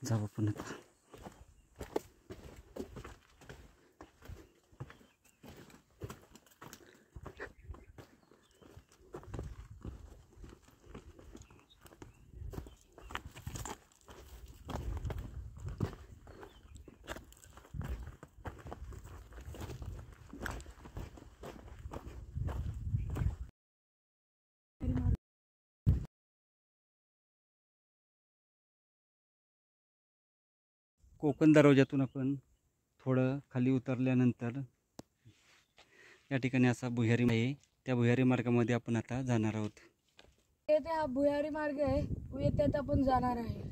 जाऊ आपण आता. कोकण दरवाजातून आपण थोडं खाली उतरल्यानंतर या ठिकाणी असा भुयारी आहे. त्या भुयारी मार्गामध्ये आपण आता जाणार आहोत. येथे हा भुयारी मार्ग आहे, येथे आपण जाणार आहे.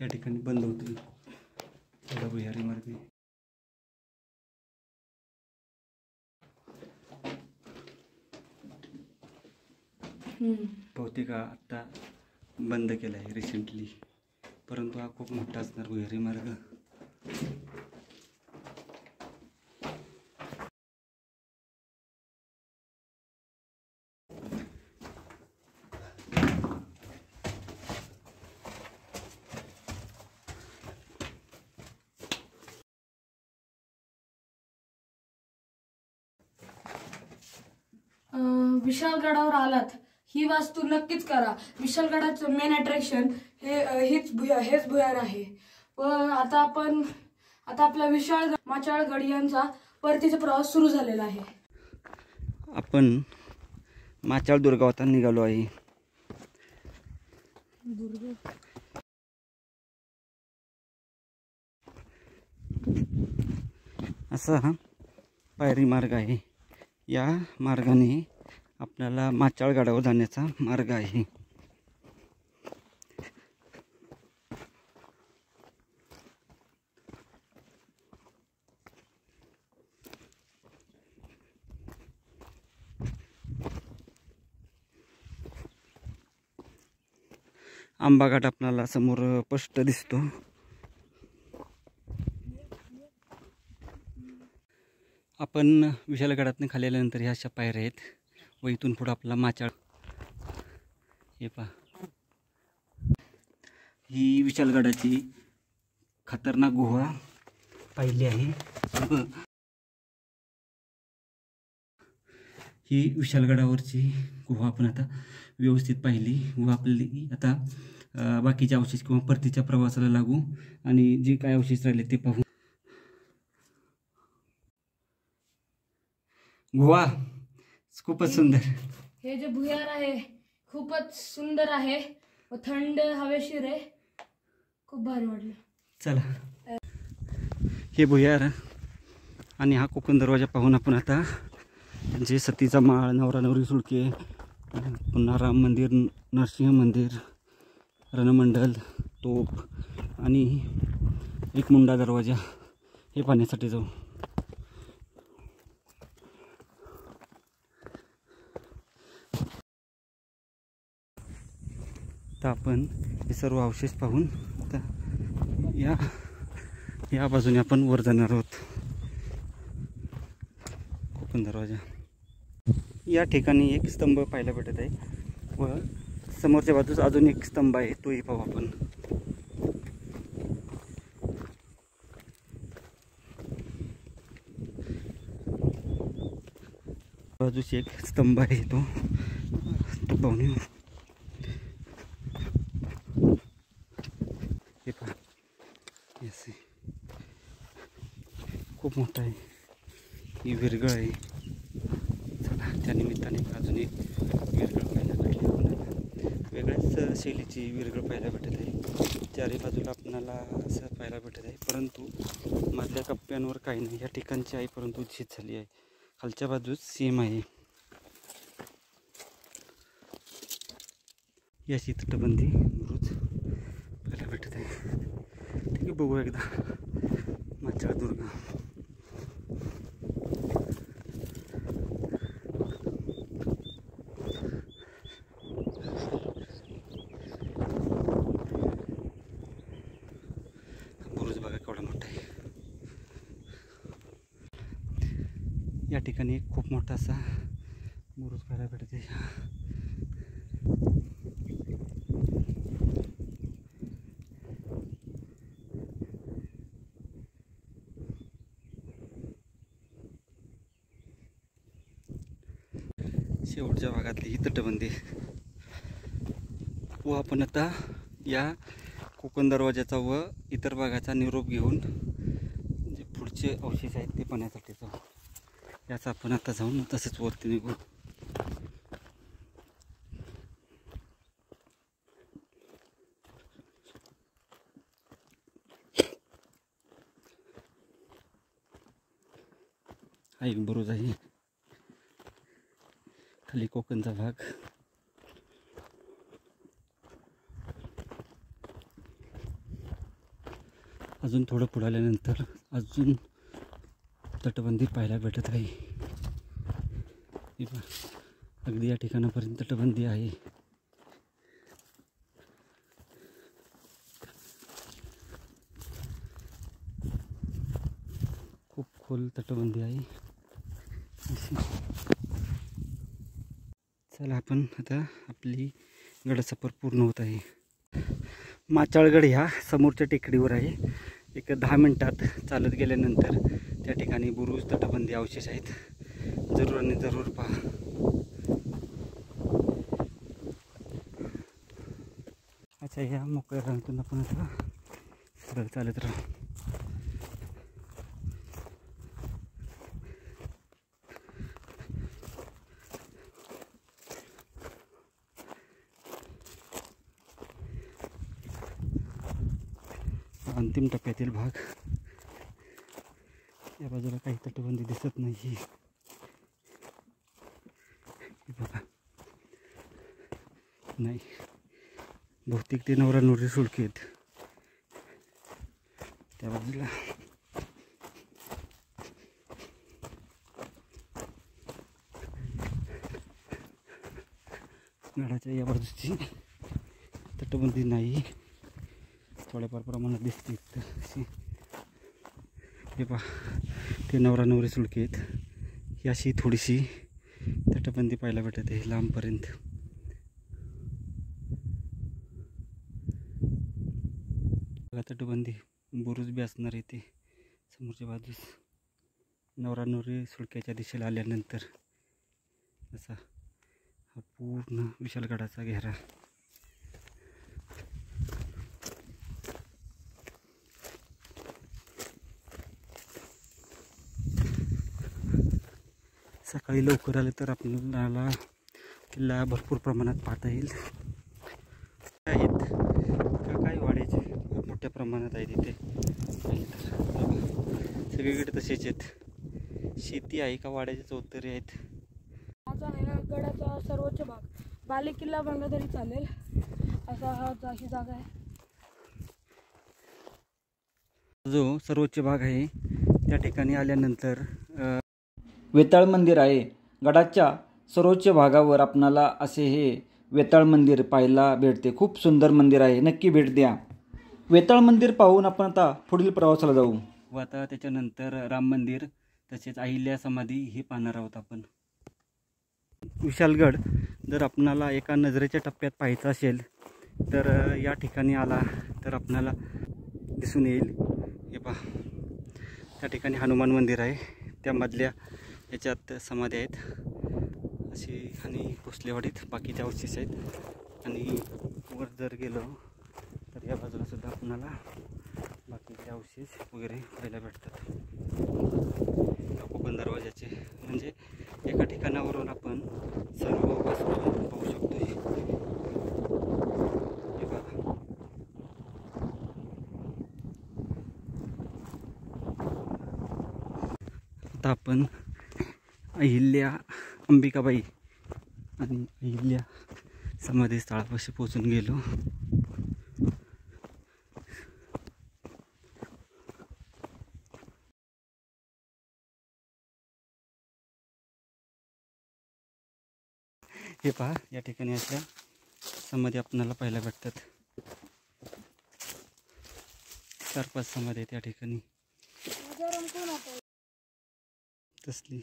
या ठिकाणी बंद होतील थोडा भुयारी मार्ग. बहुतेक आता बंद केला आहे रिसेंटली, परंतु हा खूप मोठा असणार भुयारी मार्ग. विशाळगडावर आलात ही वास्तू नक्कीच करा. विशाळगडाचं मेन अट्रॅक्शन हेच भुयार आहे. व आता आपला माचाळगड यांचा परतीचा प्रवास सुरू झालेला आहे. आपण माचाळ दुर्गावता निघालो आहे. असा हा पायरी मार्ग आहे. या मार्गाने आपल्याला माचाळगडावर जाण्याचा मार्ग आहे. आंबाघाट आपल्याला समोर स्पष्ट दिसतो. आपण विशाळगडातून खाली आल्यानंतर ह्या अशा पायऱ्या आहेत व इथून पुढे आपला माचाळ. हे पहा, ही विशाळगडाची खतरनाक गुहा पाहिली आहे. ही विशाळगडावरची गुहा आपण आता व्यवस्थित पाहिली व आपली आता बाकीचे अवशेष किंवा परतीच्या प्रवासाला लागू आणि जे काय अवशेष राहिले ते पाहू. गुहा खूपच सुंदर. हे जे भुयार आहे खूपच सुंदर आहे व थंड हवेशीर आहे. खूप भारी वाटलं. चला, हे भुयार आणि हा कोकण दरवाजा पाहून आपण आता जे सतीचा माळ, नवरा नवरी सुळके, पुन्हा राम मंदिर, नरसिंह मंदिर, रणमंडल, तोफ आणि एक मुंडा दरवाजा हे पाहण्यासाठी जाऊ. तर आपण हे सर्व अवशेष पाहून आता या बाजूने आपण वर जाणार आहोत. कोकण दरवाजा या ठिकाणी एक स्तंभ पाहायला भेटत आहे व समोरच्या बाजूस अजून एक स्तंभ आहे, तोही पाहू आपण. बाजूस एक स्तंभ आहे, तो पाहून येऊ. हे पहा, खूप मोठा आहे. ही विरगळ आहे. चला, त्या निमित्ताने अजून एक विरगळ पाहायला भेटली. वेगळ्याच शैलीची विरगळ पाहायला भेटत आहे. चारी बाजूला आपल्याला असं पाहायला भेटत आहे, परंतु मधल्या कप्प्यांवर काही नाही. या ठिकाणची आहे परंतु झीज झाली आहे. खालच्या बाजूस सेम आहे. ही अशी तटबंदी बुरुज पाहायला भेटत आहे. ठीक आहे, बघू एकदा माचाळ दुर्ग. बुरुज बघा केवढा मोठा आहे. या ठिकाणी एक खूप मोठा असा बुरुज पाहायला भेटत आहे. शेवटच्या भागातली ही तटबंदी व आपण आता या कोकण दरवाजाचा व इतर भागाचा निरोप घेऊन जे पुढचे अवशेष आहेत ते पाहण्यासाठी जाऊ. याचा आपण आता जाऊन तसेच वरती निघू. हा एक बुरुज आहे, खाली कोकणचा भाग. अजून थोडं पुढे आल्यानंतर अजून तटबंदी पाहायला भेटत आहे. अगदी या ठिकाणापर्यंत तटबंदी आहे. खूप खोल तटबंदी आहे. चला आपण आता आपली गड सफर पूर्ण होत आहे. माचाळगड ह्या समोरच्या टेकडीवर आहे. एक 10 मिनिटात चालत गेल्यानंतर त्या ठिकाणी बुरुज तटबंदी अवशेष आहेत. जरूर आणि जरूर पहा. अच्छा, ह्या मोकळ्या रांगेतून आपण आता सरळ चालत राहू. अंतिम टप्प्यातील भाग. या बाजूला काही तटबंदी दिसत नाही. बघा, नाही, बहुतेक ते नवरा नवरी सुळके आहेत त्या बाजूला. गडाच्या या बाजूची तटबंदी नाही, थोड्याफार प्रमाणात दिसते अशी. हे पहा, ते नवरा नवरी सुळके आहेत. ही अशी थोडीशी तटबंदी पाहायला भेटत आहे लांबपर्यंत. बघा, तटबंदी बुरुज बी असणार आहे ते समोरच्या बाजूस. नवरा नवरी सुळक्याच्या दिशेला आल्यानंतर असा हा पूर्ण विशालगडाचा घेरा. सकाळी लवकर आले तर आपल्याला किल्ला भरपूर प्रमाणात पाहता येईल. आहेत काही वाड्याचे खूप मोठ्या प्रमाणात आहेत इथे. सगळीकडे तसेच आहेत. शेती आहे का वाड्याचे चौतरे आहेत. माझा ह्या गडाचा सर्वोच्च भाग बालेकिल्ला म्हणलं तरी चालेल असा हा ही जागा आहे. जो सर्वोच्च भाग आहे त्या ठिकाणी आल्यानंतर वेताळ मंदिर आहे. गडाच्या सर्वोच्च भागावर आपणाला असे हे वेताळ मंदिर पाहायला भेटते. खूप सुंदर मंदिर आहे, नक्की भेट द्या. वेताळ मंदिर पाहून आपण आता पुढील प्रवासाला जाऊ. व आता त्याच्यानंतर राम मंदिर तसेच अहिल्या समाधी हे पाहणार आहोत आपण. विशालगड जर आपणाला एका नजरेच्या टप्प्यात पाहायचा असेल तर या ठिकाणी आला तर आपणाला दिसून येईल. हे पहा, त्या ठिकाणी हनुमान मंदिर आहे. त्यामधल्या याच्यात समाधी आहेत अशी आणि भोसलेवाडीत बाकीच्या अवशेष आहेत. आणि वर जर गेलो तर या बाजूला सुद्धा आपणाला बाकीचे अवशेष वगैरे पाहायला भेटतात. कोकण दरवाजाचे म्हणजे एका ठिकाणावरून आपण सर्व वस्तू पाहू शकतो. हे बघा, आता आपण अहिल्या अंबिकाबाई आणि अहिल्या समाधी स्थळापाशी पोचून गेलो. हे पहा, या ठिकाणी असल्या समाधी आपल्याला पाहायला भेटतात. 4-5 समाधी आहेत या ठिकाणी. तसली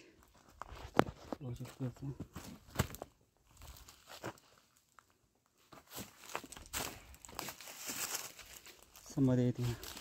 समाधी आहेत.